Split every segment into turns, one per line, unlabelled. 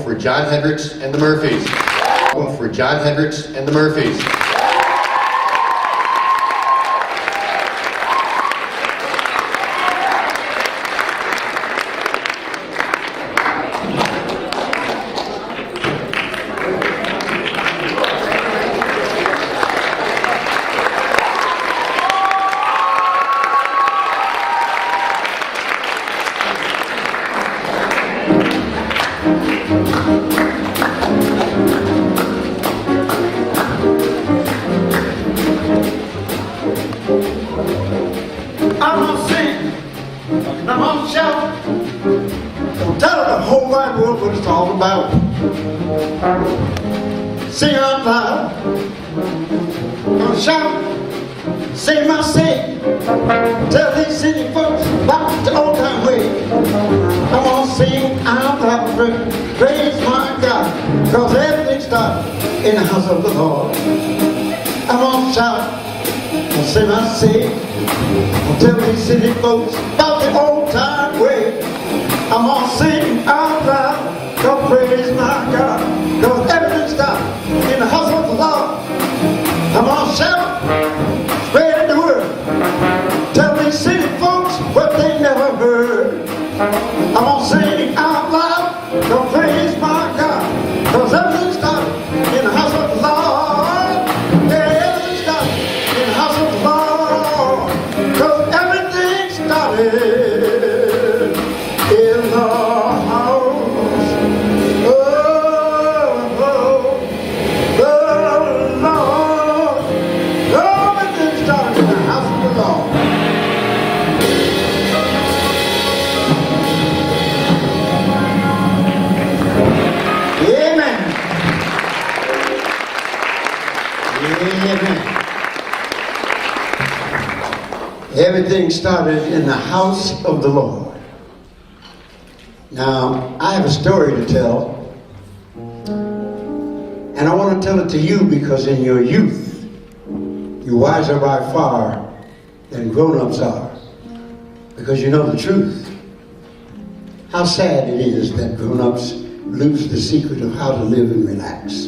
for Jon Hendricks and the Murphys. Welcome for Jon Hendricks and the Murphys.
I'm gonna sing, and I'm gonna shout, gonna tell the whole wide world what it's all about. Sing out loud, gonna shout, say my say, tell these city folks about the old time way. I'm gonna sing out loud, praise my God, cause everything started in the house of the Lord. I'm gonna shout, I'll say my say, I'll tell these city folks about the old time way. I'm gonna sing out loud, go praise my God, cause everything stopped in the house of the Lord. I'm gonna shout, spread the word, tell these city folks what they never heard. I'm gonna sing out loud, go praise my God, cause everything stopped in the house of the Lord. In the house, the Lord, everything started in the house of the Lord. Amen. Amen. Everything started in the house of the Lord. Now, I have a story to tell, and I want to tell it to you because in your youth, you're wiser by far than grown-ups are, because you know the truth. How sad it is that grown-ups lose the secret of how to live and relax.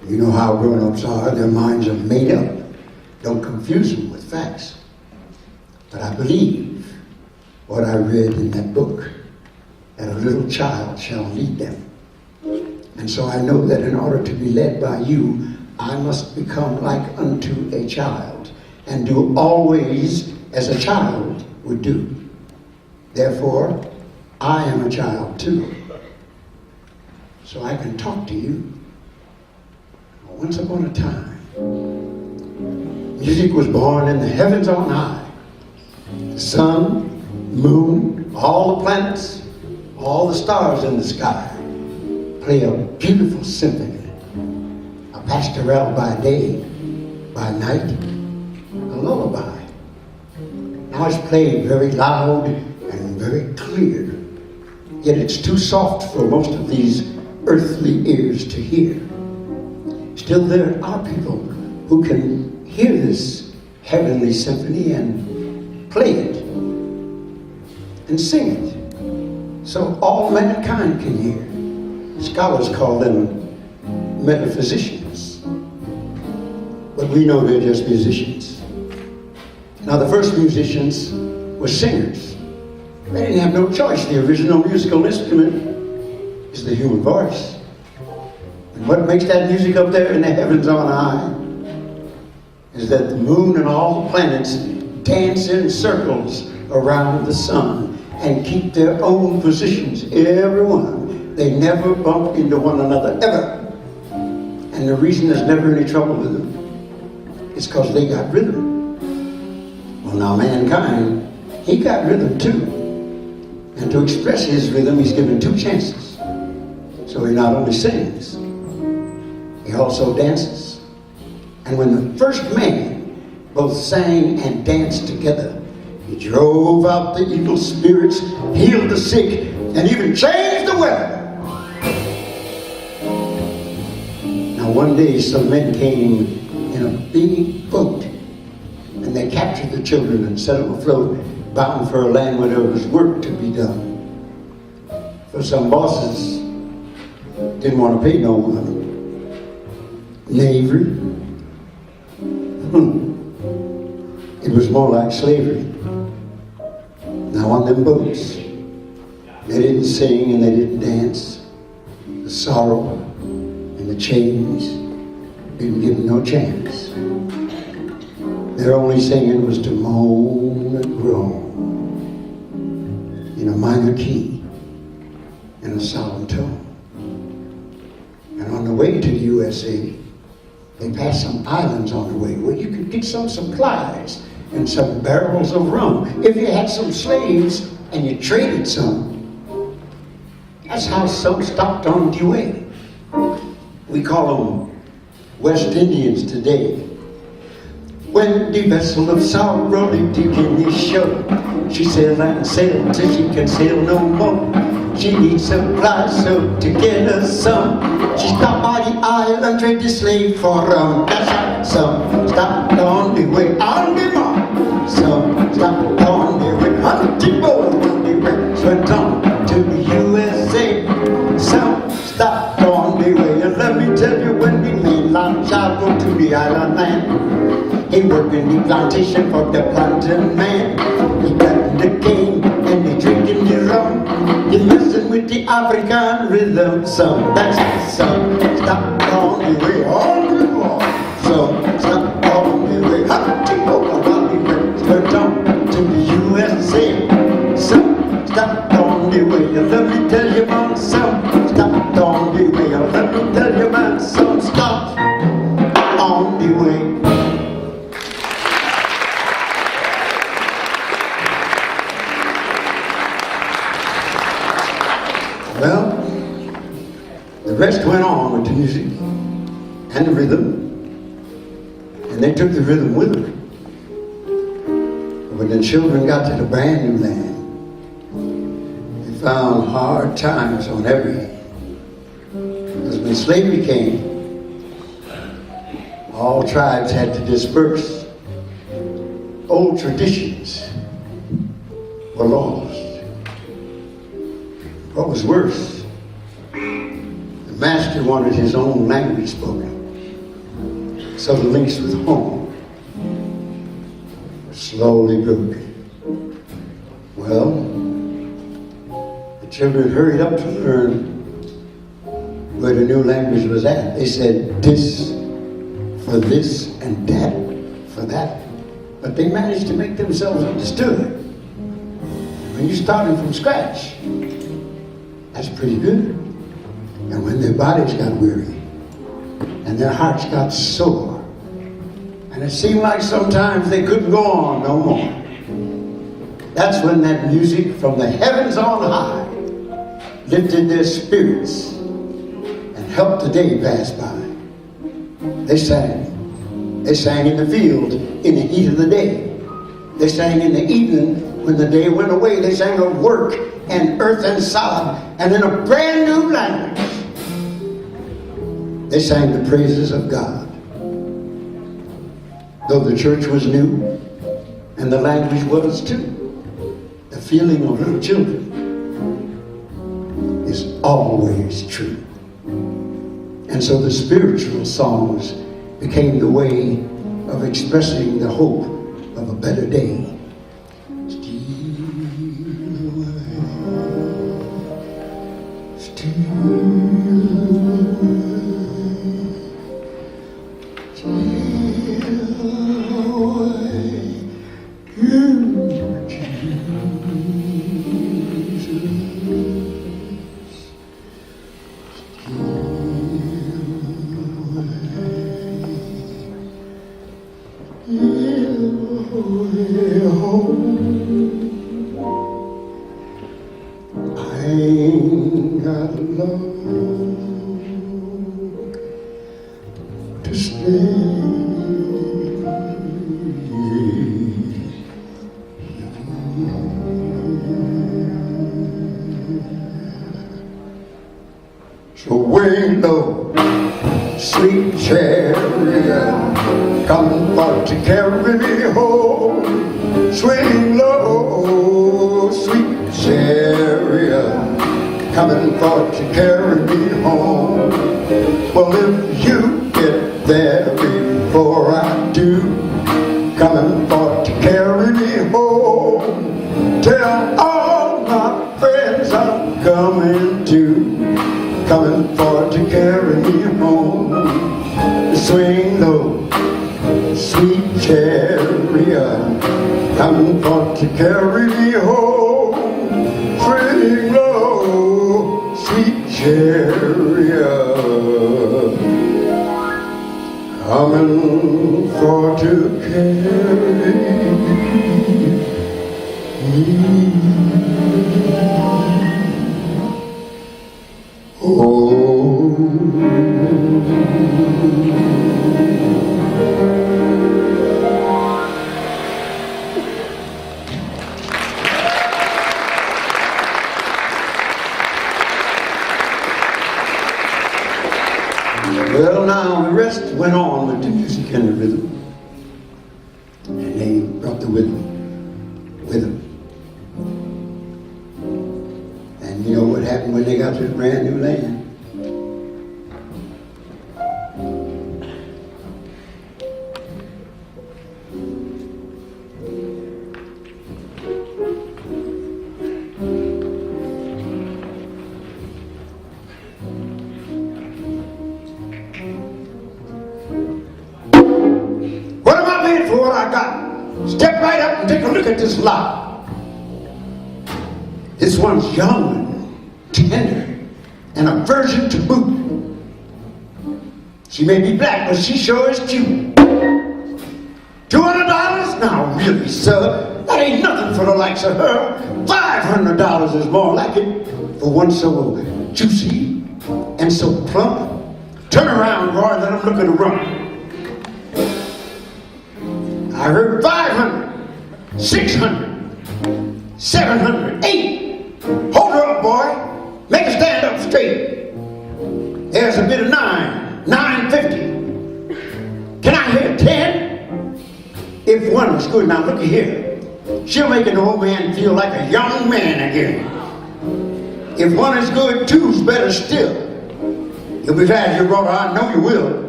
You know how grown-ups are, their minds are made up. Don't confuse them with facts. But I believe what I read in that book, that a little child shall lead them. And so I know that in order to be led by you, I must become like unto a child and do always as a child would do. Therefore, I am a child too. So I can talk to you. Once upon a time, music was born in the heavens on high. The sun, moon, all the planets, all the stars in the sky play a beautiful symphony. A pastoral by day, by night, a lullaby. Now it's played very loud and very clear, yet it's too soft for most of these earthly ears to hear. Still, there are people who can hear this heavenly symphony and play it and sing it, so all mankind can hear. Scholars call them metaphysicians, but we know they're just musicians. Now, the first musicians were singers. They didn't have no choice. The original musical instrument is the human voice. And what makes that music up there in the heavens on high is that the moon and all the planets dance in circles around the sun and keep their own positions, every one. They never bump into one another, ever. And the reason there's never any trouble with them is because they got rhythm. Well, now mankind, he got rhythm too. And to express his rhythm, he's given two chances. So he not only sings, he also dances. And when the first man both sang and danced together, he drove out the evil spirits, healed the sick, and even changed the weather. Now one day some men came in a big boat, and they captured the children and set them afloat, bound for a land where there was work to be done. But some bosses didn't want to pay no money. Knavery. It was more like slavery. Now on them boats, they didn't sing and they didn't dance. The sorrow and the chains didn't give them no chance. Their only singing was to moan and groan in a minor key, in a solemn tone. And on the way to the USA, they passed some islands on the way where you could get some supplies and some barrels of rum. If you had some slaves and you traded some, that's how some stopped on the way. We call them West Indians today. When the vessel of sorrow lay deep in the shore, she sailed and sailed till she can sail no more. She needs supplies, so to get her some, she stopped by the island, traded the slave for rum. That's how some stopped on the way on the mark. Some stopped on the way hunting boat on the way, went on to the USA. Some stopped on the way, and let me tell you, when the mainland child go to the island land, he worked in the plantation for the plantain man. He cutting the cane and he drinking the rum. He messing with the African rhythm. Some, that's some stopped on the way on the wall. Some stopped on the way hunting over while he went on to the USA. Some stopped on the way. Let me tell you, man, some stopped on the way. Let me tell you, man, some stopped on the way. Well, the rest went on with the music and the rhythm, and they took the rhythm with them. But when the children got to the brand new land, they found hard times on every hand. Because when slavery came, all tribes had to disperse. Old traditions were lost. What was worse, the master wanted his own language spoken. So the links with home were slowly broken. Well, the children hurried up to learn where the new language was at. They said this for this and that for that. But they managed to make themselves understood. When you're starting from scratch, that's pretty good. And when their bodies got weary and their hearts got sore, and it seemed like sometimes they couldn't go on no more, that's when that music from the heavens on high lifted their spirits and helped the day pass by. They sang. They sang in the field in the heat of the day. They sang in the evening when the day went away. They sang of work and earth and sod, and in a brand new language, they sang the praises of God. Though the church was new, and the language was too, the feeling of little children is always true. And so the spiritual songs became the way of expressing the hope of a better day. So way low, sweet chariot, come for to carry me home. Swing low, sweet chariot, come for to carry me home. Well, if you get there before I do, coming for to carry me home. Tell all my friends I'm coming too, coming for to carry me home. Swing low, sweet chariot, coming for to carry me home. Swing low, sweet chariot, coming for to carry me home. Well, now the rest went on with the music and the rhythm, and they brought the rhythm with them. And you know what happened when they got to the brand new land? For what I got. Step right up and take a look at this lot. This one's young and tender and a virgin to boot. She may be black, but she sure is cute. $200? Now really, sir, that ain't nothing for the likes of her. $500 is more like it for one so juicy and so plump. Turn around, Roy, let him look at the rump. I heard 500, 600, 700, 8. Hold her up, boy. Make her stand up straight. There's a bit of 9, 950. Can I hear 10? If one is good, now look at here. She'll make an old man feel like a young man again. If one is good, two's better still. You'll be glad you brought her, I know you will.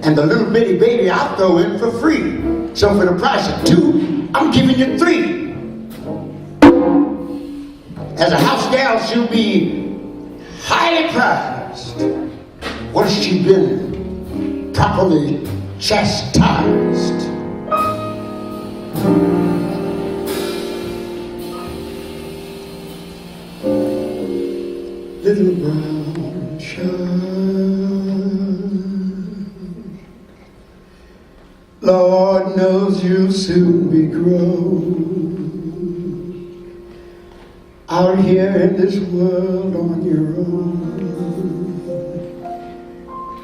And the little bitty baby I'll throw in for free. So for the price of 2, I'm giving you 3. As a house gal, she'll be highly prized once she's been properly chastised. Little brown child, Lord knows you'll soon be grown out here in this world on your own,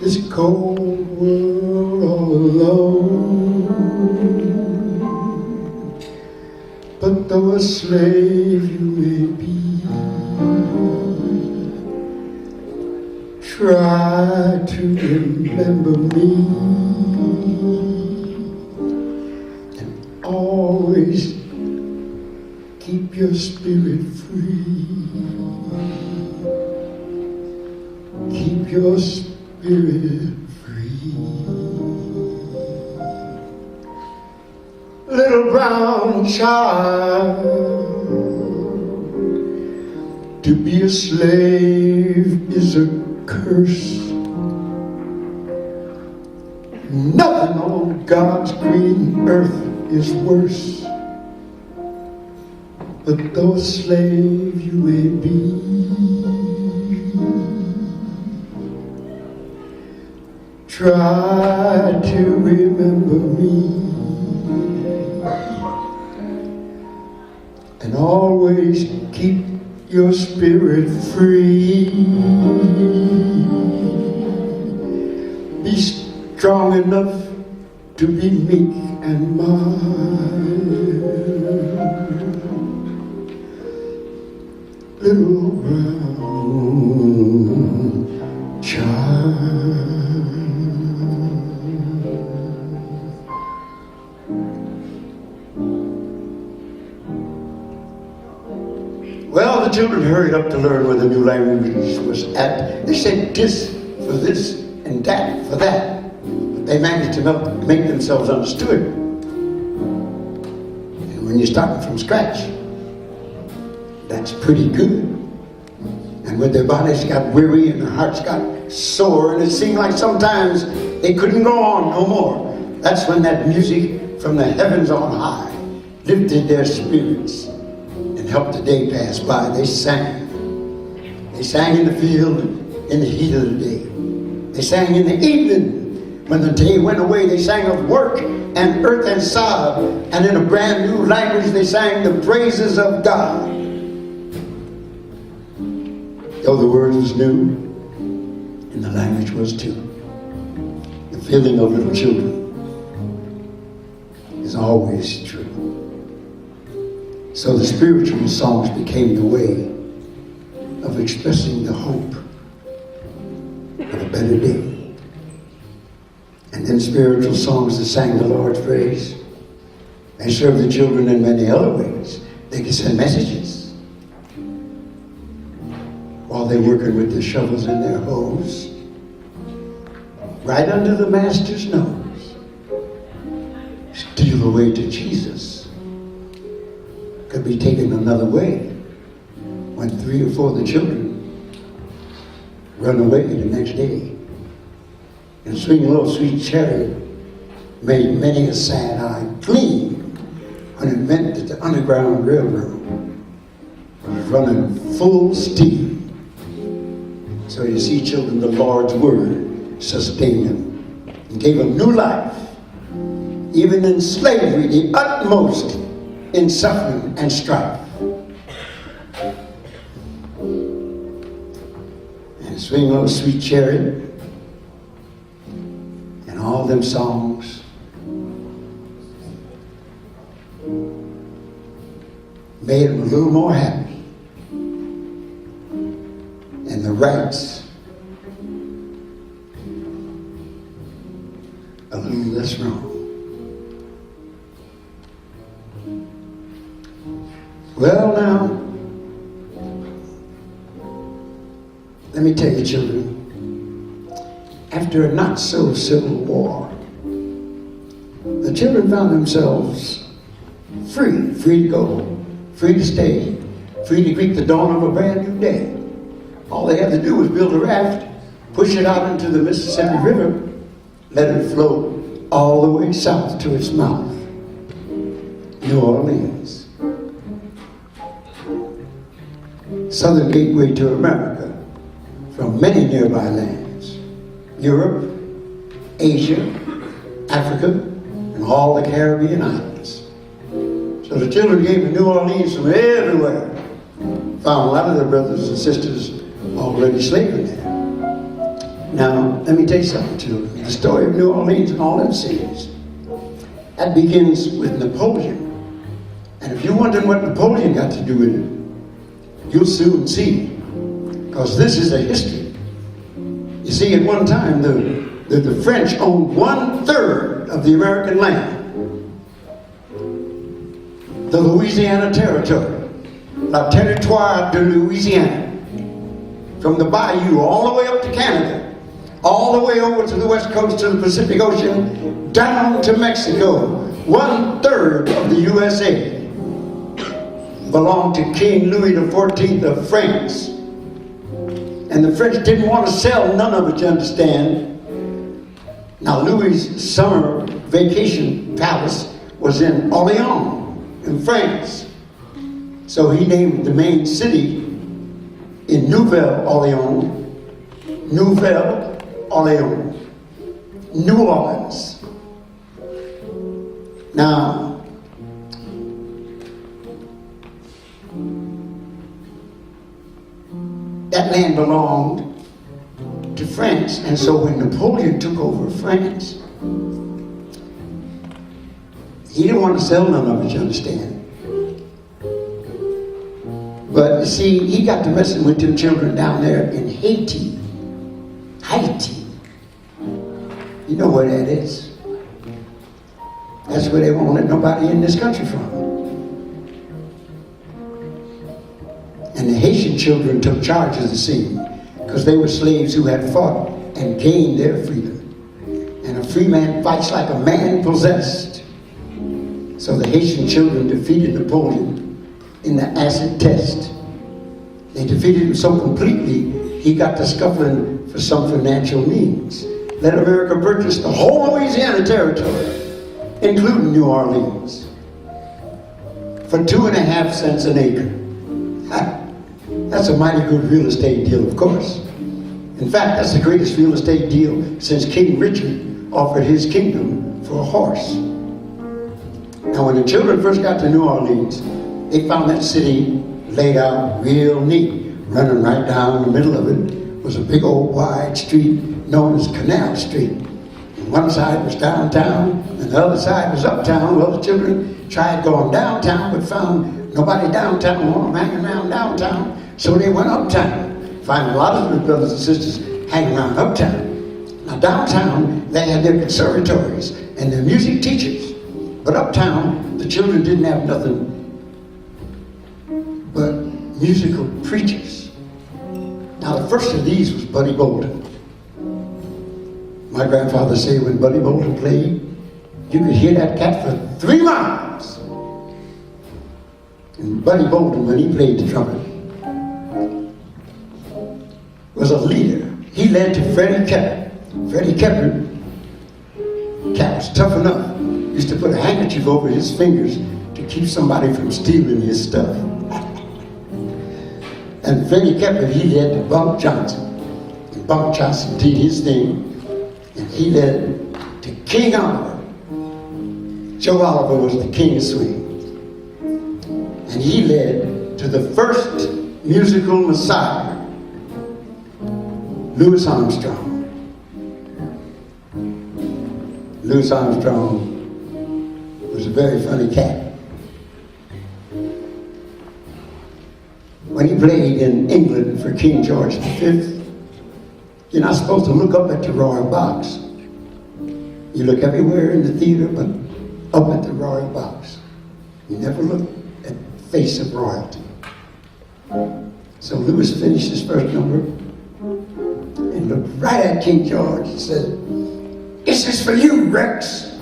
this cold world all alone. But though a slave you may be, try to remember me. Always keep your spirit free. Keep your spirit free. Little brown child, to be a slave is a curse. Nothing on God's green earth is worse. But though a slave you may be, try to remember me, and always keep your spirit free. Be strong enough to be meek and mild. Little brown child. Well, the children hurried up to learn where the new language was at. They said this for this and that for that. But they managed to make themselves understood. And when you're starting from scratch, that's pretty good. And when their bodies got weary and their hearts got sore, and it seemed like sometimes they couldn't go on no more, that's when that music from the heavens on high lifted their spirits and helped the day pass by. They sang. They sang in the field in the heat of the day. They sang in the evening when the day went away. They sang of work and earth and sod. And in a brand new language they sang the praises of God. Though the word was new, and the language was too. The feeling of little children is always true. So the spiritual songs became the way of expressing the hope of a better day. And then spiritual songs that sang the Lord's praise. They served the children in many other ways. They could send messages while they're working with their shovels and their hoes, right under the master's nose. Steal away to Jesus. Could be taken another way when 3 or 4 of the children run away the next day. And Swing Low, Sweet Cherry made many a sad eye gleam when it meant that the Underground Railroad was running full steam. So you see, children, the Lord's word sustained them and gave them new life. Even in slavery, the utmost in suffering and strife. And Swing Low, Sweet Cherry, and all them songs made them a little more happy. And the rights a little less wrong. Well, now, let me tell you, children, after a not-so-civil war, the children found themselves free to go, free to stay, free to greet the dawn of a brand new day. All they had to do was build a raft, push it out into the Mississippi River, let it flow all the way south to its mouth, New Orleans. Southern gateway to America from many nearby lands, Europe, Asia, Africa, and all the Caribbean islands. So the children came to New Orleans from everywhere. Found a lot of their brothers and sisters already slaving there. Now, let me tell you something, children. The story of New Orleans and all them cities, that begins with Napoleon. And if you're wondering what Napoleon got to do with it, you'll soon see. Because this is a history. You see, at one time, the French owned 1/3 of the American land. The Louisiana Territory, La Territoire de Louisiana. From the bayou all the way up to Canada, all the way over to the west coast to the Pacific Ocean, down to Mexico. 1/3 of the USA belonged to King Louis XIV of France. And the French didn't want to sell none of it, you understand. Now, Louis' summer vacation palace was in Orléans, in France. So he named the main city in Nouvelle-Orléans, New Orleans. Now, that land belonged to France, and so when Napoleon took over France, he didn't want to sell none of it, you understand. But you see, he got to messing with them children down there in Haiti. You know where that is. That's where they won't let nobody in this country from. And the Haitian children took charge of the scene because they were slaves who had fought and gained their freedom. And a free man fights like a man possessed. So the Haitian children defeated Napoleon in the acid test. They defeated him so completely, he got to scuffling for some financial means. Let America purchase the whole Louisiana territory, including New Orleans, for 2.5 cents an acre. That's a mighty good real estate deal, of course. In fact, that's the greatest real estate deal since King Richard offered his kingdom for a horse. Now, when the children first got to New Orleans, they found that city laid out real neat. Running right down the middle of it was a big old wide street known as Canal Street. And one side was downtown, and the other side was uptown. Well, the children tried going downtown, but found nobody downtown wanted them hanging around downtown, so they went uptown. Find a lot of their brothers and sisters hanging around uptown. Now, downtown, they had their conservatories and their music teachers. But uptown, the children didn't have nothing but musical preachers. Now, the first of these was Buddy Bolden. My grandfather said when Buddy Bolden played, you could hear that cat for 3 miles. And Buddy Bolden, when he played the trumpet, was a leader. He led to Freddie Kepper. Freddie Kepper, cat was tough enough. Used to put a handkerchief over his fingers to keep somebody from stealing his stuff. And Freddie Kepper, he led to Bunk Johnson. And Bunk Johnson did his thing. And he led to King Oliver. Joe Oliver was the king of swing. And he led to the first musical messiah, Louis Armstrong. Louis Armstrong was a very funny cat. When he played in England for King George V, you're not supposed to look up at the royal box. You look everywhere in the theater but up at the royal box. You never look at the face of royalty. So Louis finished his first number and looked right at King George and said, "This is for you, Rex."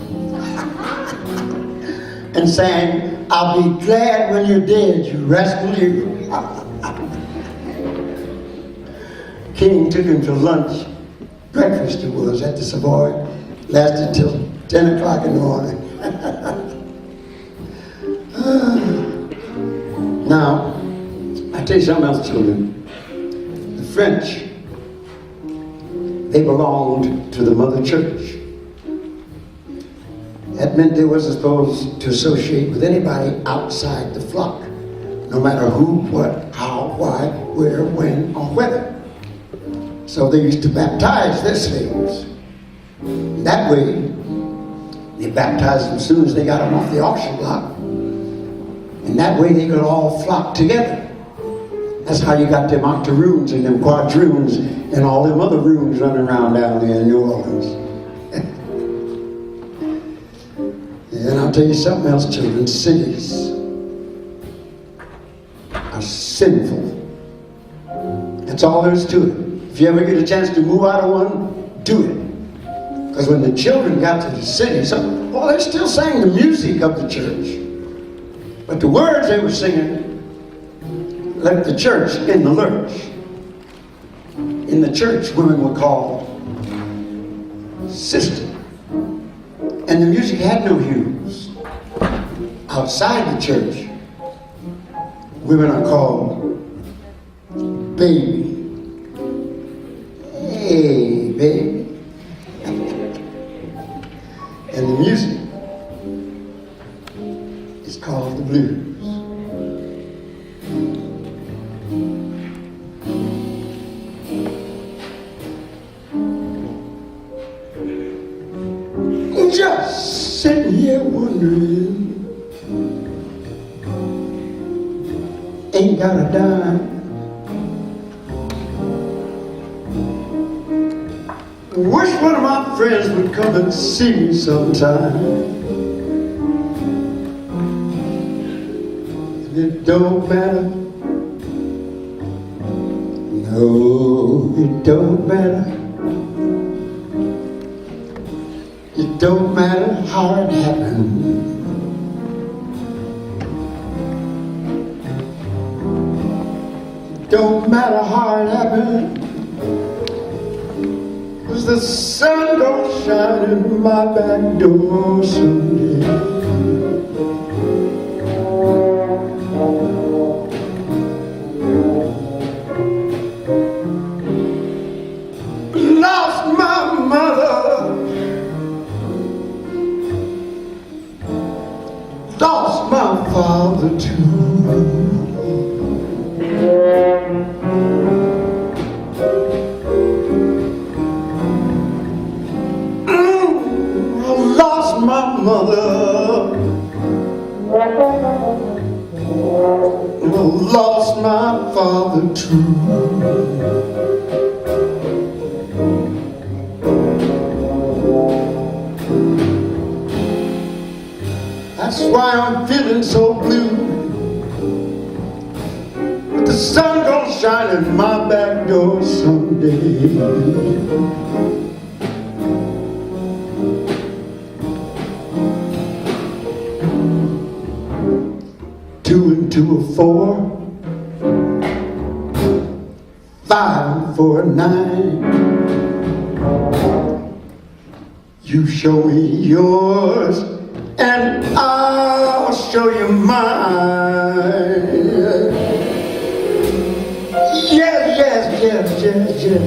And sang, "I'll be glad when you're dead, you rascal you." King took him to lunch. Breakfast it was at the Savoy. Lasted till 10 o'clock in the morning. Now, I tell you something else, children. The French, they belonged to the mother church. That meant they wasn't supposed to associate with anybody outside the flock, no matter who, what, how, why, where, when, or whether. So they used to baptize their slaves. That way, they baptized them as soon as they got them off the auction block. And that way they could all flock together. That's how you got them octoroons and them quadroons and all them other roons running around down there in New Orleans. And I'll tell you something else, children. Cities are sinful. That's all there is to it. If you ever get a chance to move out of one, do it. Because when the children got to the city, well, they still sang the music of the church. But the words they were singing left the church in the lurch. In the church, women were called sister. And the music had no hues. Outside the church, women are called baby. Hey, baby. And the music is called the blues. Just sitting here wondering, ain't got a dime. Wish one of my friends would come and see me sometime. And it don't matter Oh, it don't matter. It don't matter how it happened. It don't matter how it happened. 'Cause the sun gon' shine in my back door someday. Lost my mother, lost my father too. I lost my mother, I lost my father too. That's why I'm feeling so blue. But the sun gon' shine in my back door someday. 2 and 2 are 4, 5 and 4 are 9. You show me yours and I'll show you mine. Yes, yes, yes, yes, yes.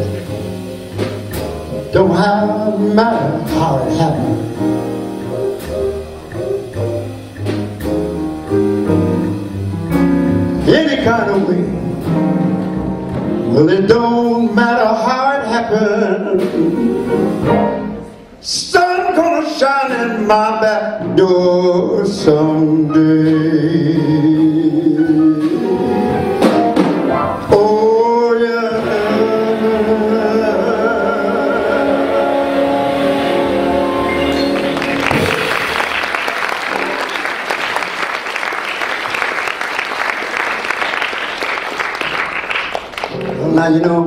Don't matter how it happened. Any kind of way. Well, it don't matter how it happened. Sun gonna shine in my back door someday. Oh yeah. Well, now you know,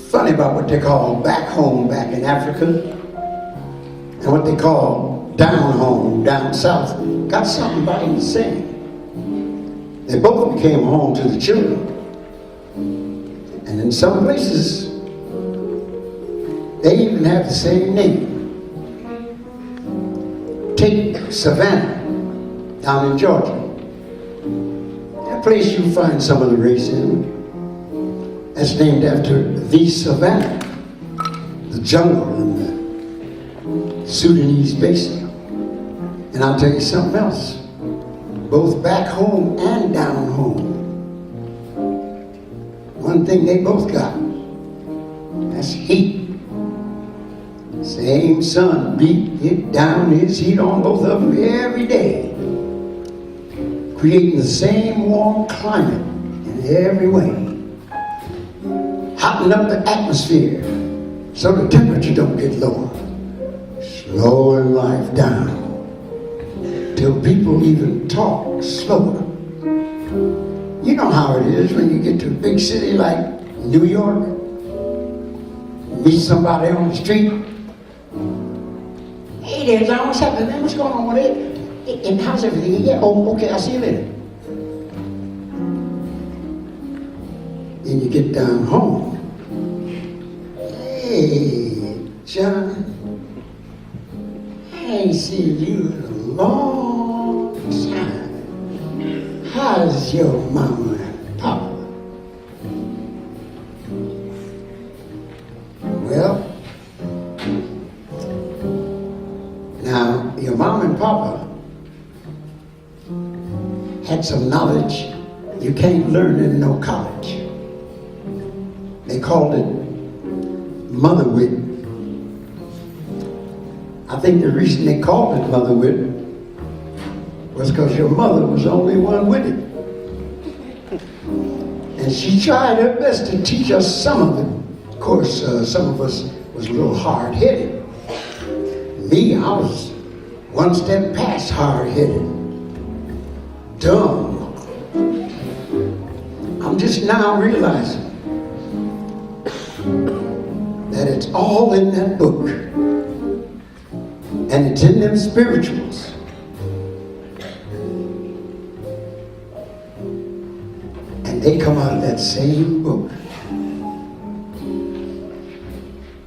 funny about what they call back home back in Africa and what they call down home down south got something about them the same. They both became home to the children. And in some places, they even have the same name. Take Savannah down in Georgia. That place you find some of the racism. That's named after the Savannah, the jungle in the Sudanese basin. And I'll tell you something else. Both back home and down home, one thing they both got, that's heat. Same sun beat it down his heat on both of them every day, creating the same warm climate in every way. Hotting up the atmosphere so the temperature don't get lower, slowing life down till people even talk slower. You know how it is when you get to a big city like New York, meet somebody on the street. Hey there, John, what's happening, man? What's going on with it? And how's everything? Yeah, oh, okay, I'll see you later. Then you get down home. Hey, John, I ain't seen you in a long time. How's your mama and papa? Well, now your mom and papa had some knowledge you can't learn in no college. They called it motherwit. I think the reason they called it motherwit was because your mother was the only one with it. And she tried her best to teach us some of it. Of course, some of us was a little hard-headed. Me, I was one step past hard-headed. Dumb. just now realizing that it's all in that book. And it's in them spirituals. And they come out of that same book.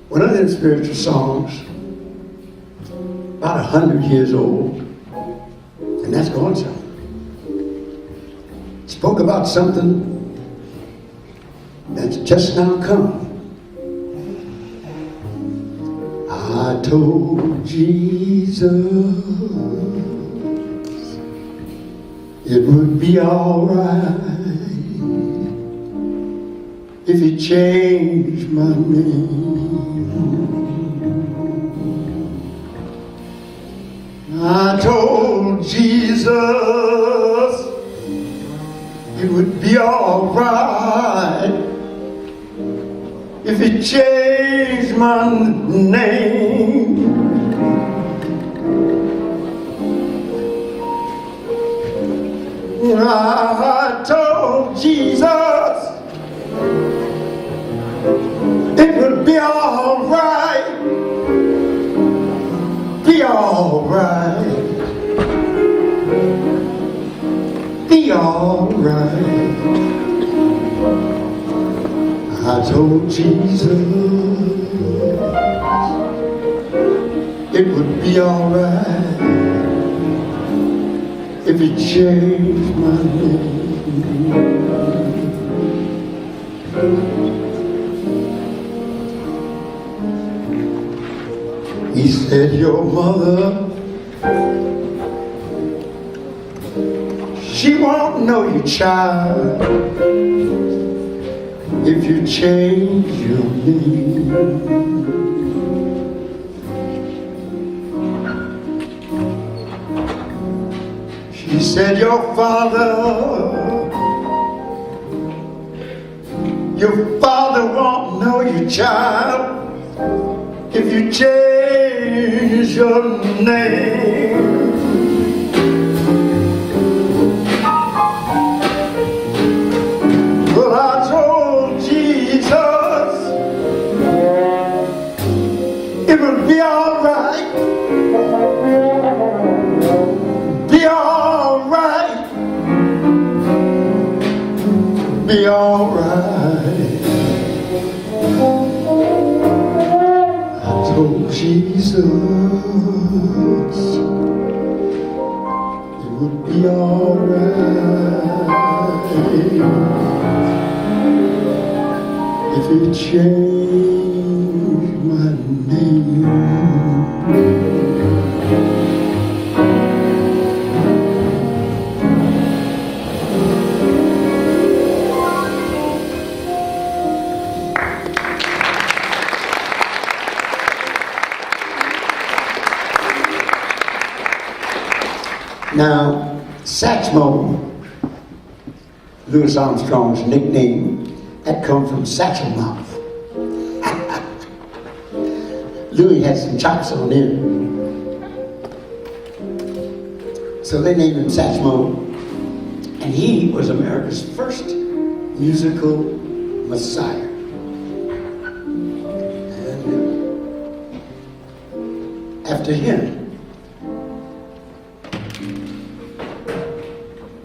One of them spiritual songs, about 100 years old, and that's going something. Spoke about something that's just now come. I told Jesus it would be all right if he changed my name. I told Jesus it would be all right if he changed my name. I told Jesus it would be all right, be all right, be all right. I told Jesus it would be all right if he changed my name. He said, your mother, she won't know you, child, if you change your name. She said, your father won't know you, child, if you change your name. Well, I told Jesus it would be all right, be all right, be all right. I told Jesus it would be all right if it changed my name. Now, Satchmo, Louis Armstrong's nickname, that come from Satchel Mouth. Louis had some chops on him. So they named him Satchmo, and he was America's first musical messiah. And after him,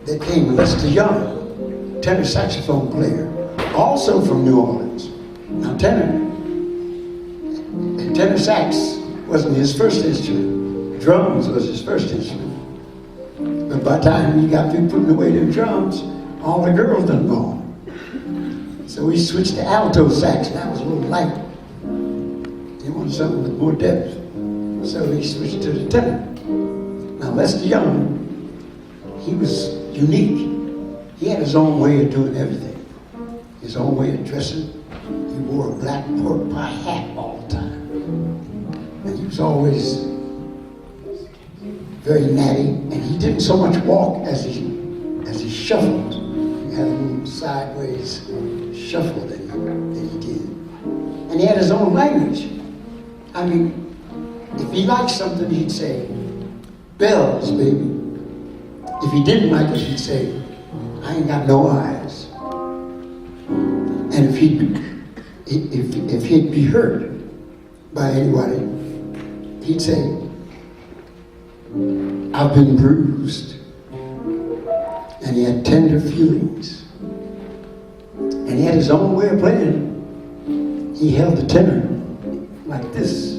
there came Lester Young, tenor saxophone player, also from New Orleans. Now tenor sax wasn't his first instrument. Drums was his first instrument. But by the time he got through putting away them drums, all the girls done gone. So he switched to alto sax. That was a little light. He wanted something with more depth. So he switched to the tenor. Now Lester Young, he was unique. He had his own way of doing everything. His own way of dressing. He wore a black pork pie hat all the time. And he was always very natty. And he didn't so much walk as he shuffled. He had a little sideways shuffle that he did. And he had his own language. I mean, if he liked something, he'd say, bells, baby. If he didn't like it, he'd say, I ain't got no eyes. And if he'd be hurt by anybody, he'd say, I've been bruised. And he had tender feelings. And he had his own way of playing. He held the tenor like this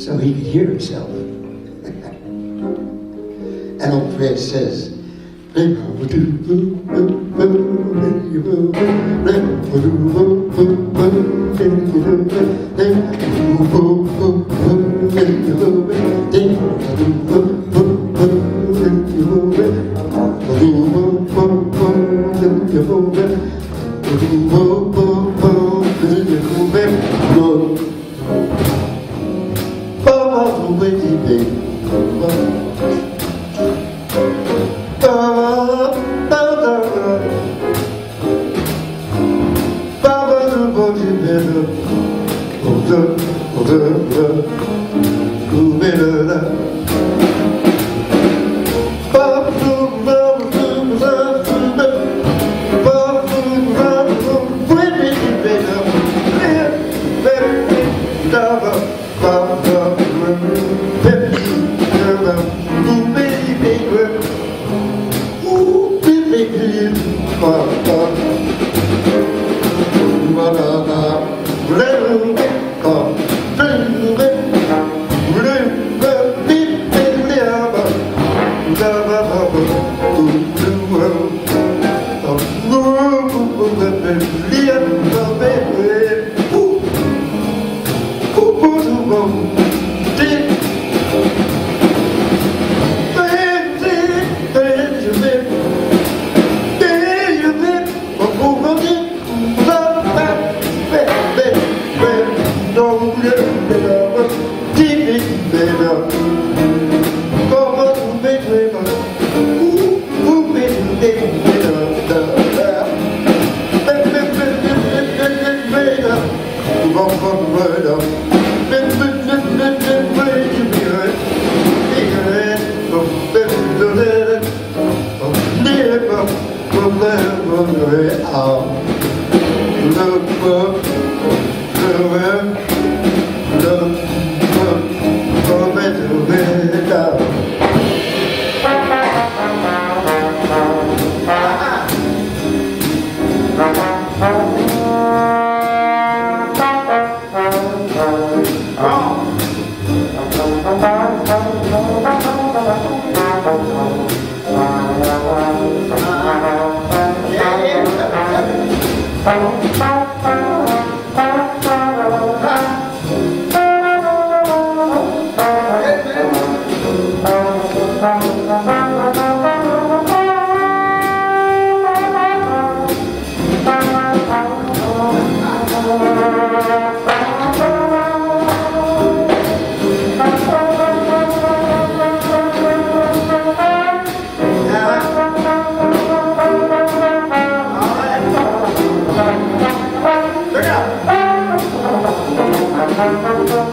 so he could hear himself. And old Fred says,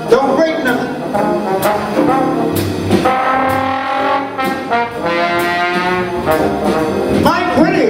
don't break nothing. Mike Whitty.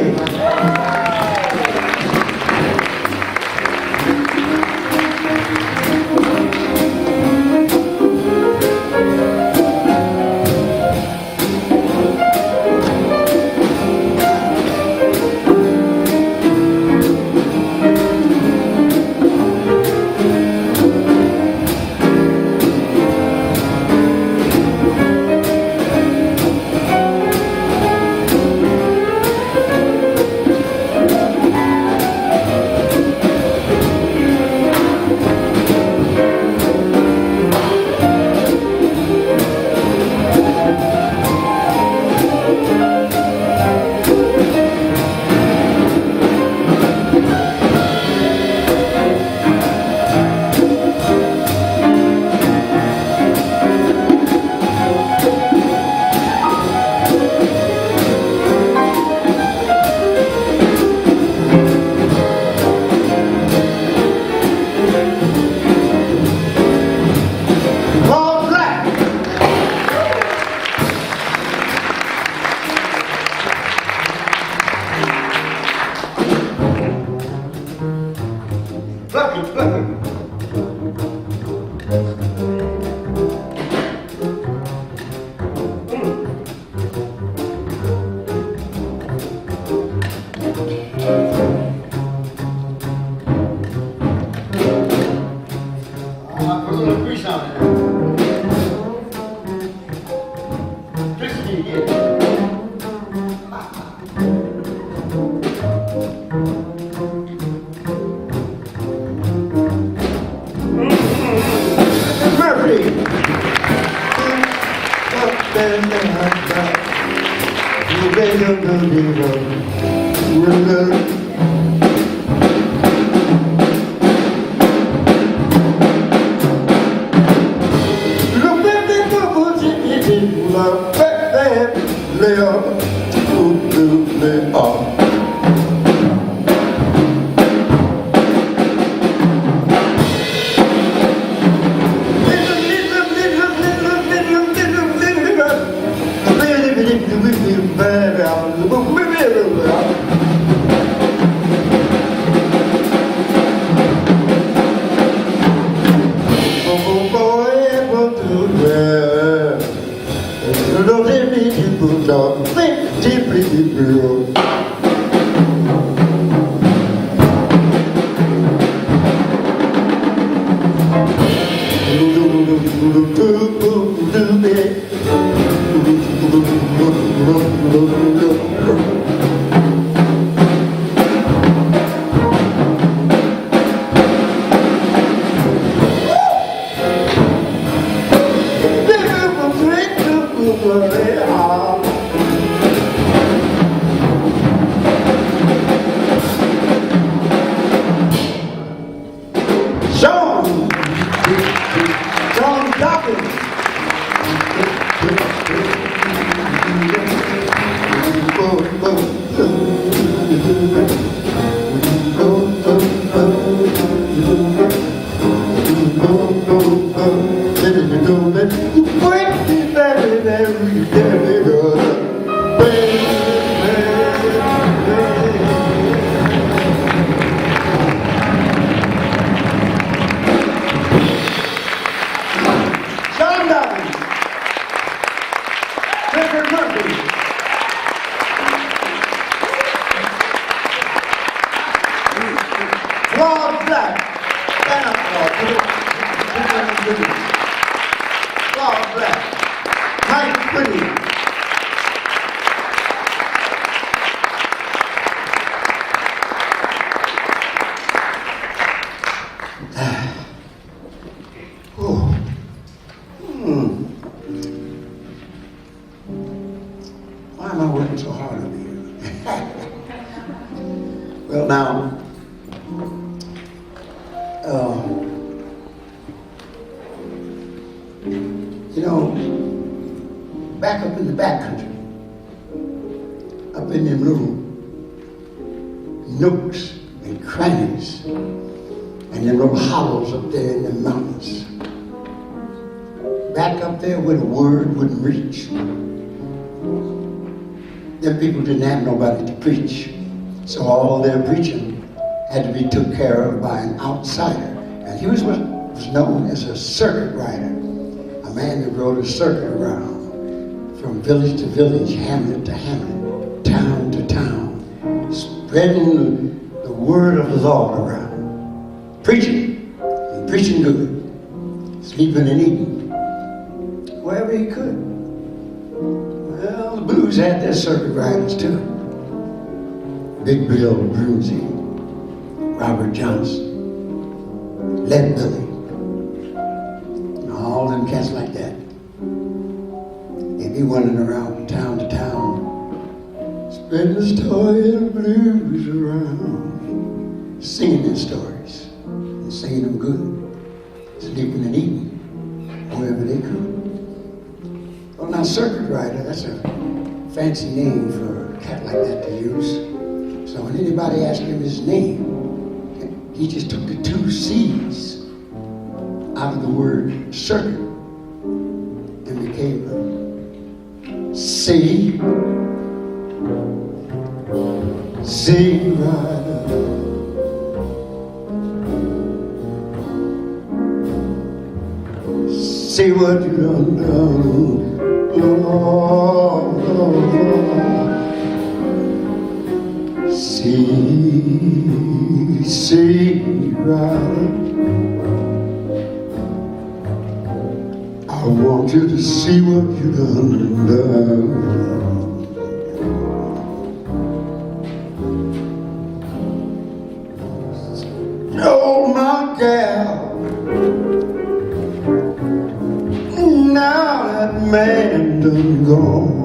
Pluck it, pluck it. Put a little grease on it. Twist it again. Why am I working so hard over here? Well, now, you know, back up in the back country, up in them little nooks and crannies, and them little hollows up there in the mountains, back up there where the word wouldn't reach, them people didn't have nobody to preach. So all their preaching had to be took care of by an outsider. And he was what was known as a circuit rider, a man that rode a circuit around from village to village, hamlet to hamlet, town to town, spreading the word of the Lord around, preaching, and preaching good, sleeping and eating, wherever he could. Well, the blues had their circuit riders too. Big Bill Brunsey, Robert Johnson, Lead Billy, and all them cats like that. They'd be running around town to town, spreading the story of the blues around, singing their stories, and singing them good, sleeping and eating, wherever they could. Well, now, circuit rider, that's a fancy name for a cat like that to use. So when anybody asked him his name, he just took the two C's out of the word circuit and became a C rider. see what you done done, Lord, Lord, Lord. See, right. I want you to see what you done done. Oh, my gal, now that man done gone.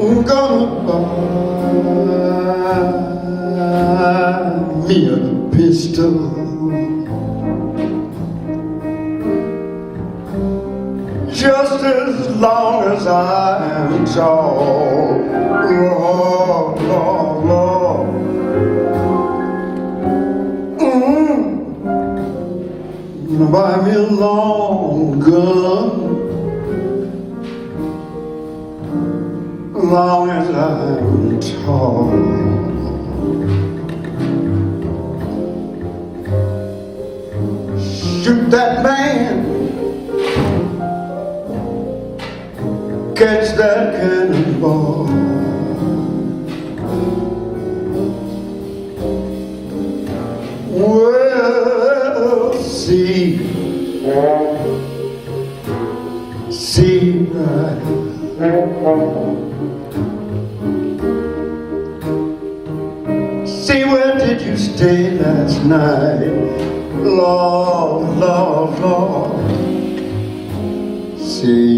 I'm gonna buy me a pistol, just as long as I'm tall. Lord, Lord, Lord. Buy me a long gun, long as I'm tall. Shoot that man, catch that cannonball. Well, see right. See, where did you stay last night? Lord, Lord, Lord. See,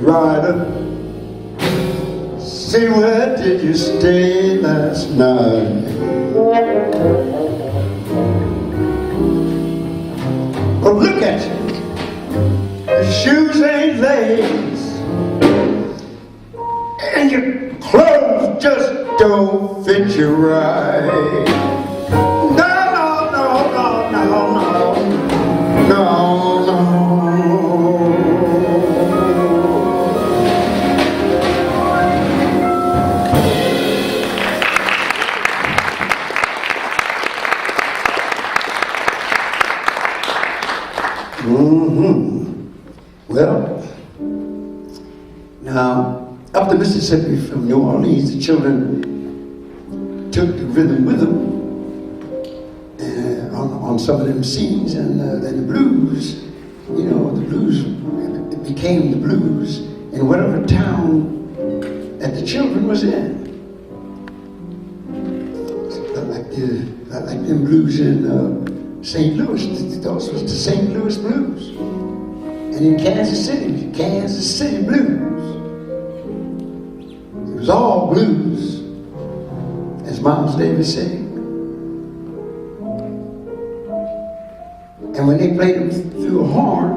rider. See, where did you stay last night? Well, look at you. Your shoes ain't lace, and your clothes just don't fit you right. No, no, no, no, no, no, no, no. Well, now, up the Mississippi from New Orleans, the children took the rhythm with them on some of them scenes, and then the blues, you know, the blues, it became the blues in whatever town that the children was in. Like them blues in St. Louis, those was the St. Louis blues. And in Kansas City blues. It was all blues, as Miles Davis said. And when they played them through a horn,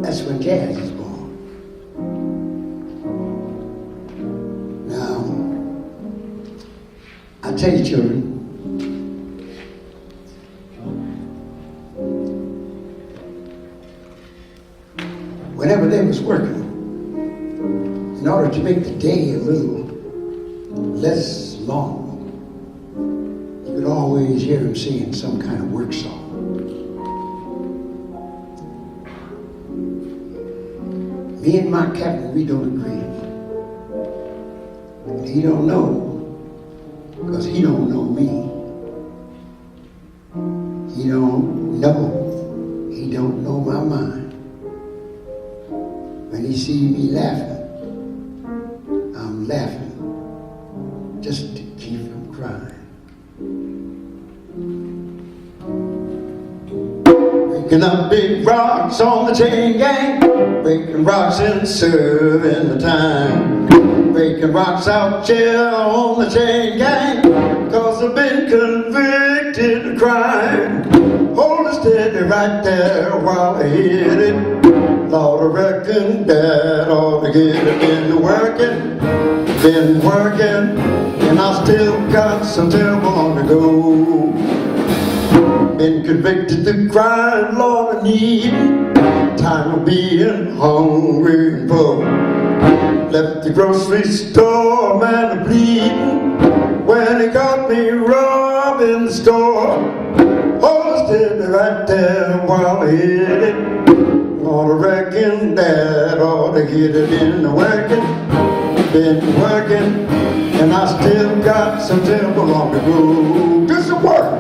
that's when jazz is born. Now, I tell you, children, whenever they was working, in order to make the day a little less long, you could always hear them singing some kind of work song. Me and my captain, we don't agree. And he don't know, because he don't know me. He don't know my mind. When he see me laughing, I'm laughing just to keep from crying. Breaking up big rocks on the chain gang, breaking rocks and serving the time. Breaking rocks out jail on the chain gang, cause I've been convicted of crime. Hold it steady right there while I hit it. Lord, I reckon that ought to get it. Been working, and I still got some time to go. Been convicted of crime, Lord, I need time of being hungry and poor. Left the grocery store, man, bleeding. When he got me robbing the store, oh, stood right there while I hit it. Ought to reckon that ought to get it in working. Been working, and I still got some terrible long to go. Do some work.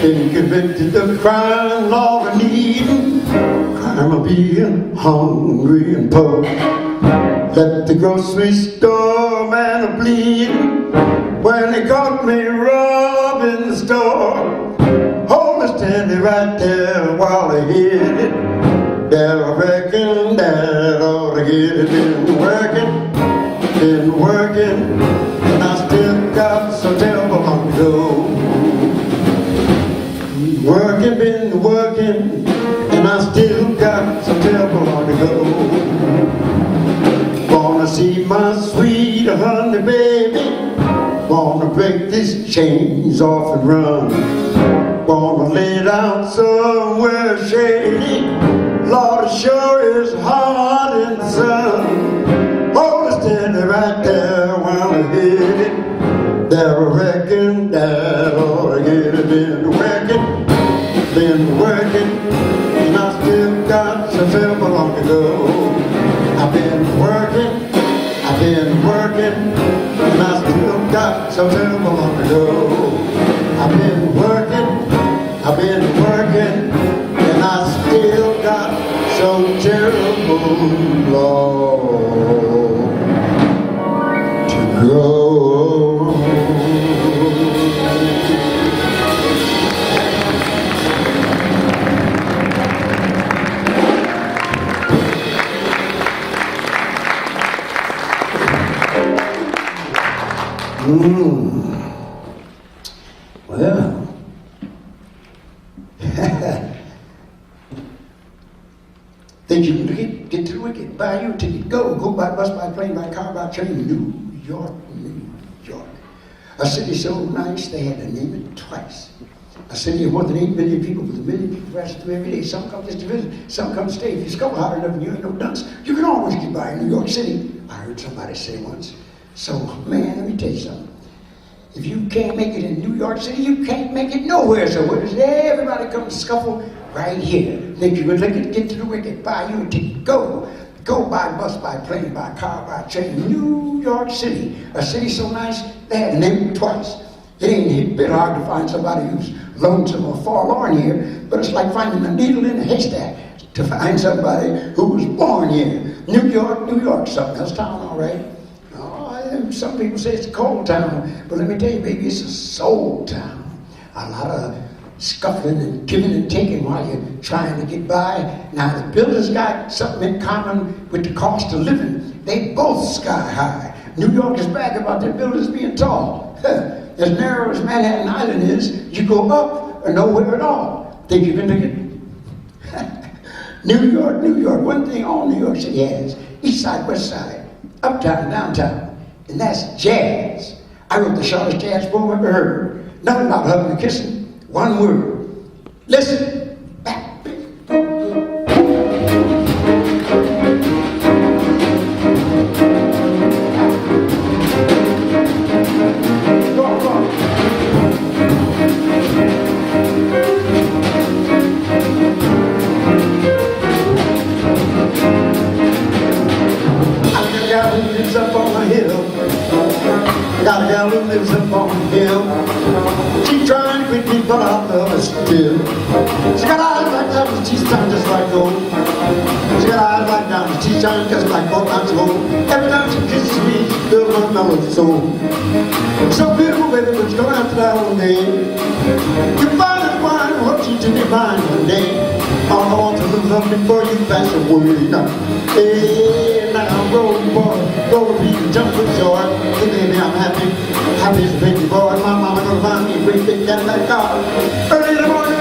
Been convicted of crime, law and needing, crime of being hungry and poor. Left the grocery store, man, a bleeding. When they caught me robbing the store, hold me steady right there while I hit it. There I reckon that ought to get it. Been working, and I still got some terrible long to go. Working, been working, and I still got some terrible long to go. Wanna see my sweet honey baby, wanna break these chains off and run. Wanna lay down somewhere shady, Lord, it sure is hot in the sun. Hold it steady right there while I hit it. There I reckon that ought to get it. Been working, and I still got some terrible long to go. I've been working, and I still got some terrible long to go. I've been working, and I still got some terrible long to go. Well, think you can get to the wicked, buy you a ticket, go by bus, by plane, by car, by train, New York. A city so nice they had to name it twice. A city of more than 8 million people with 1 million people passing through every day. Some come just to visit, some come to stay. If you discover hard enough and you ain't no dunce, you can always get by in New York City. I heard somebody say once. So, man, let me tell you something. If you can't make it in New York City, you can't make it nowhere. So where does everybody come to scuffle? Right here. Think you would get to the wicked, buy you a ticket, go by bus, by plane, by car, by train. New York City, a city so nice, they had to name it twice. It ain't a bit hard to find somebody who's lonesome or forlorn here, but it's like finding a needle in a haystack to find somebody who was born here. New York, something else town, all right. Oh, some people say it's a coal town, but let me tell you, baby, it's a soul town. A lot of scuffling and giving and taking while you're trying to get by. Now, the builders got something in common with the cost of living. They both sky high. New York is brag about their buildings being tall. As narrow as Manhattan Island is, you go up or nowhere at all. Think you can do it? New York, one thing all New York City has: east side, west side, uptown, downtown, and that's jazz. I wrote the shortest jazz poem ever heard. Nothing about hugging and kissing, one word. Listen. Got a gal who lives up on the hill. She's trying to quit me, but I love her still. She got eyes like diamonds, she's trying just like gold. She got eyes like diamonds, she's trying just like gold. Every time she kisses me, she fills my mellow soul. So beautiful, baby, but you're gonna have to die one day. You find that wine, I hope she to be mine one day. All I want to lose her before you pass away. Hey, now roll, boy, roll, beat, jump with joy. Hey, baby, I'm happy, happy as a baby boy. My mama gonna find me a great big Cadillac car. Early in the morning,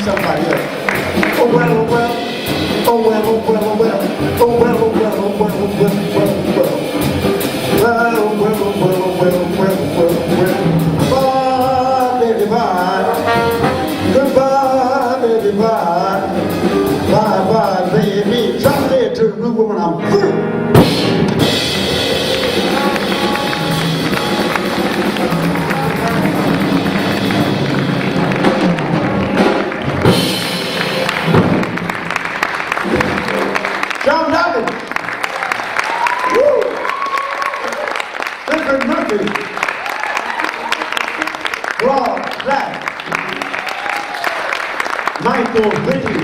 Somebody else. Oh well, oh well, oh well, oh well, oh well, oh well, oh well, oh well, oh well, oh well, oh well. Well, oh well, oh well, oh well, oh well, oh well, oh well. Bye, baby, bye. Goodbye, baby, bye. Bye, bye, baby. Someday to the blue woman, I'm through. Jon Hendricks. Woo! Richard Murphy. Rob Black. Michael Whitty.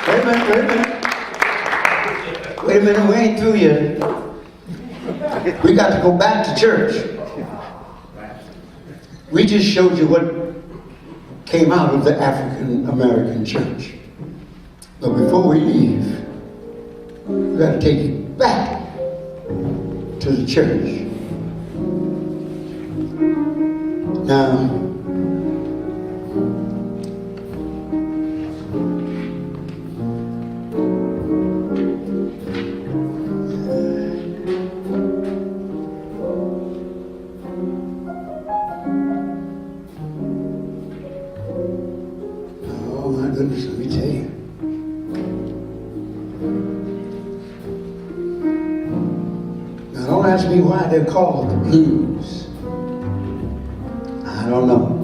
Wait a minute. Wait a minute, we ain't through yet. We got to go back to church. We just showed you what came out of the African American church. But before we leave, we got to take it back to the church. Now, oh my goodness, let me tell you. Don't ask me why they're called the blues. I don't know.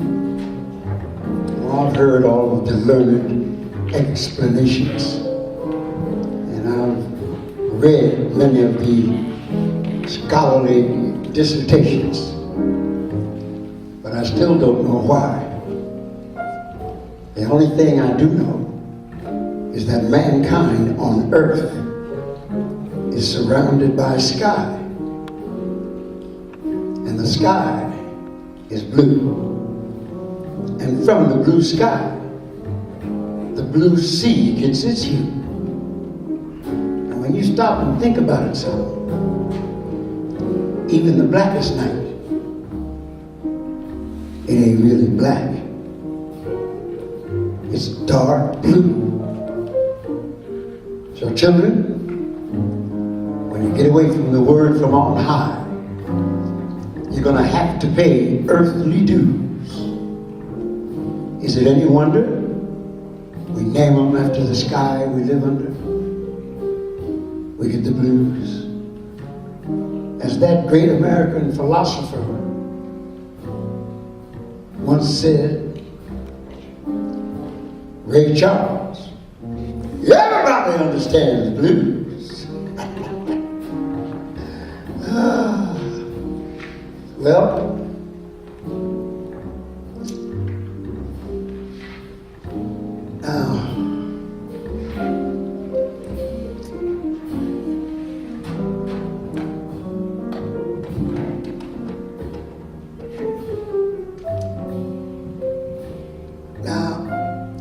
Well, I've heard all of the learned explanations. And I've read many of the scholarly dissertations. But I still don't know why. The only thing I do know is that mankind on earth is surrounded by sky. And the sky is blue. And from the blue sky, the blue sea gets its hue. And when you stop and think about it some, even the blackest night, it ain't really black. It's dark blue. So children, when you get away from the word from on high, you're going to have to pay earthly dues. Is it any wonder we name them after the sky we live under. We get the blues. As that great American philosopher once said, Ray Charles, everybody understands the blues. Well,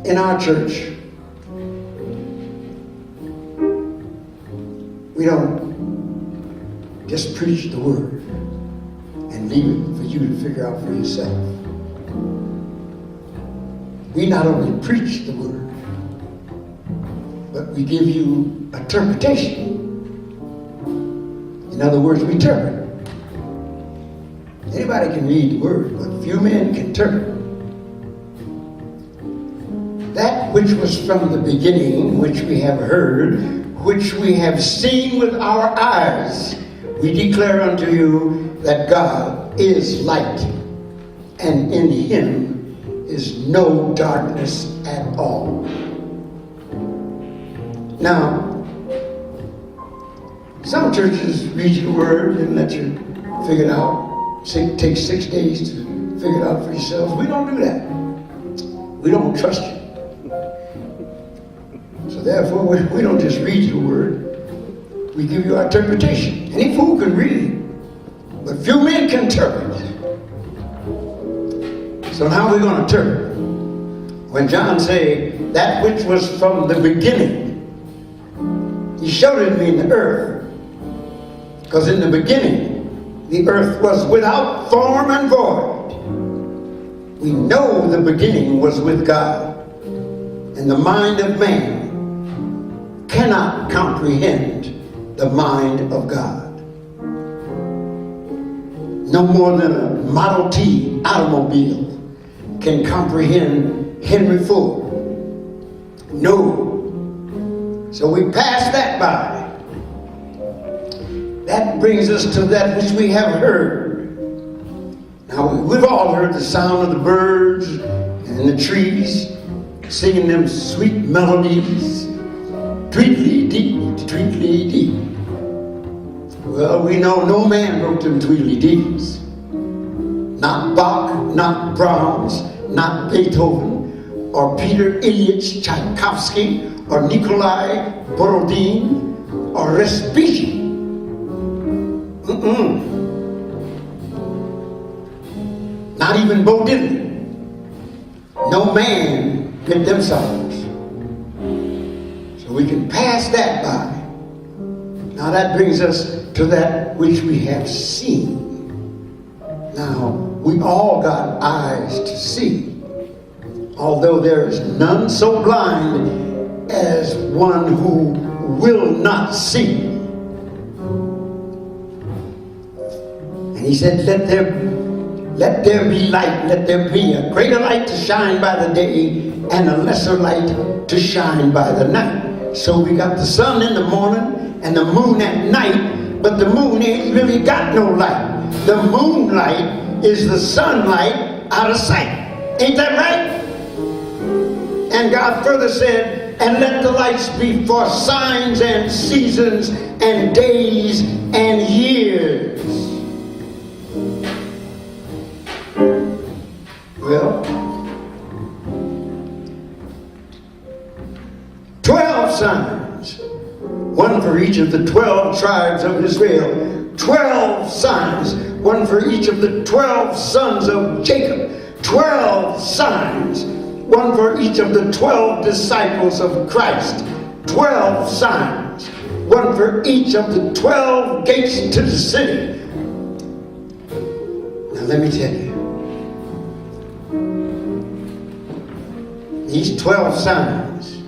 in our church, we don't just preach the word and leave it for you to figure out for yourself. We not only preach the word, but we give you interpretation. In other words, we interpret. Anybody can read the word, but few men can interpret. That which was from the beginning, which we have heard, which we have seen with our eyes, we declare unto you that God is light, and in him is no darkness at all. Now, some churches read your word and let you figure it out. Take 6 days to figure it out for yourselves. We don't do that. We don't trust you. So therefore, we don't just read your word. We give you our interpretation. Any fool can read, but few men can interpret. So how are we going to interpret? When John said, that which was from the beginning, he showed it to me in the earth. Because in the beginning, the earth was without form and void. We know the beginning was with God. And the mind of man cannot comprehend the mind of God. No more than a Model T automobile can comprehend Henry Ford. No. So we pass that by. That brings us to that which we have heard. Now, we've all heard the sound of the birds and the trees singing them sweet melodies. Tweedly-dee, tweedly-dee. Well, we know no man wrote them tweedly-dees. Not Bach, not Brahms, not Beethoven, or Peter Ilyich Tchaikovsky, or Nikolai Borodin, or Respighi. Not even Bo Diddley. No man did them songs. So we can pass that by. Now that brings us to that which we have seen. Now, we all got eyes to see, although there is none so blind as one who will not see. And he said, let there be light, let there be a greater light to shine by the day and a lesser light to shine by the night. So we got the sun in the morning and the moon at night, but the moon ain't really got no light. The moonlight is the sunlight out of sight. Ain't that right? And God further said, and let the lights be for signs and seasons and days and years. Well, 12 signs, one for each of the 12 tribes of Israel. 12 signs, one for each of the 12 sons of Jacob. 12 signs, one for each of the 12 disciples of Christ. 12 signs, one for each of the 12 gates to the city. Now let me tell you, these 12 signs,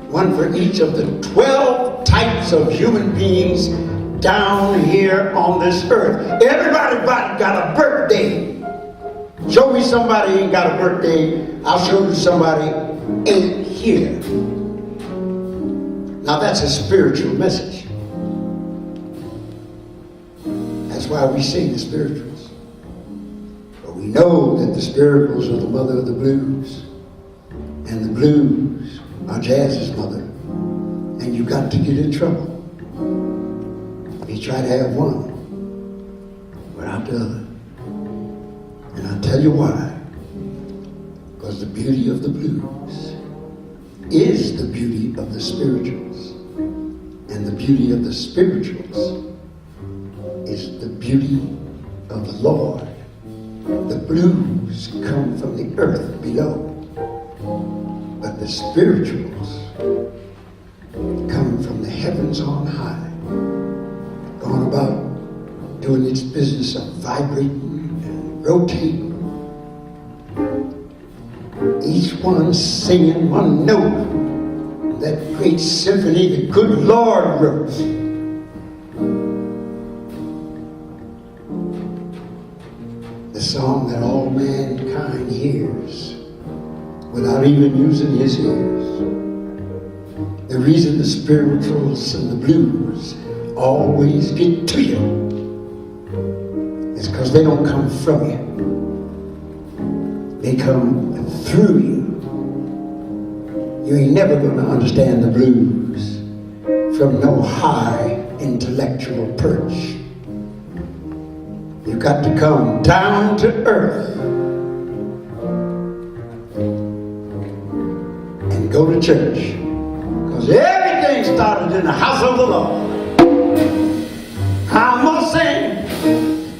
one for each of the 12 types of human beings down here on this earth. Everybody got a birthday. Show me somebody ain't got a birthday. I'll show you somebody ain't here. Now that's a spiritual message. That's why we sing the spirituals. But we know that the spirituals are the mother of the blues. And the blues are jazz's mother. And you got to get in trouble if you try to have one without the other. And I'll tell you why. Because the beauty of the blues is the beauty of the spirituals. And the beauty of the spirituals is the beauty of the Lord. The blues come from the earth below. But the spirituals come from the heavens on high. Going about doing its business of vibrating and rotating. Each one singing one note. That great symphony the good Lord wrote. The song that all mankind hears without even using his ears. The reason the spirituals and the blues always get to you is because they don't come from you. They come through you. You ain't never going to understand the blues from no high intellectual perch. You've got to come down to earth and go to church. Because everything started in the house of the Lord. I'm going to sing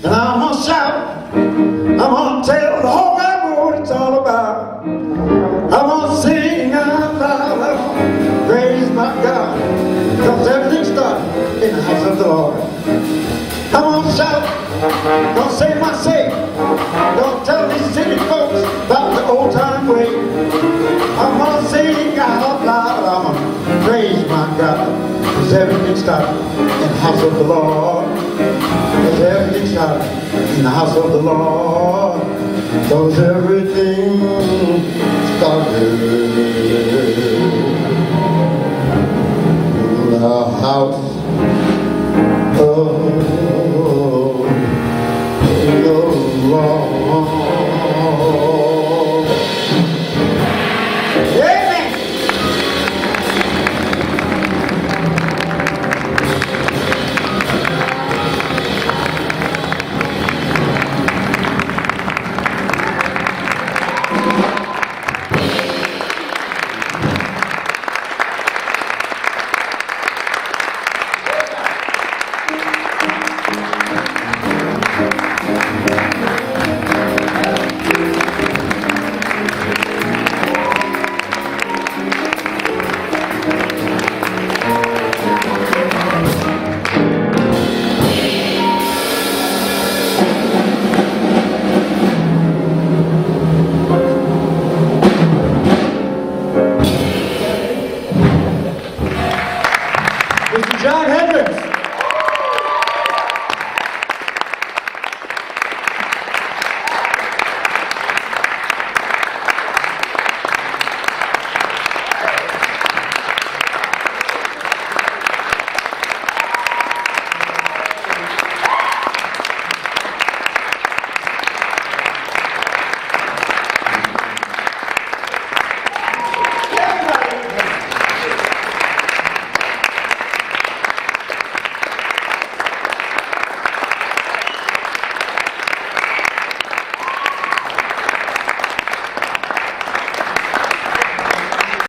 and I'm going to shout. I'm going to tell the whole world what it's all about. I'm going to sing out loud. I'm going to praise my God. Because everything started in the house of the Lord. I'm going to shout. Don't say my say. Don't tell these city folks about the old time way. I'm going to sing out loud. I'm going to praise my God. Because everything started in the house of the Lord. Because everything started in the house of the Lord. Because everything started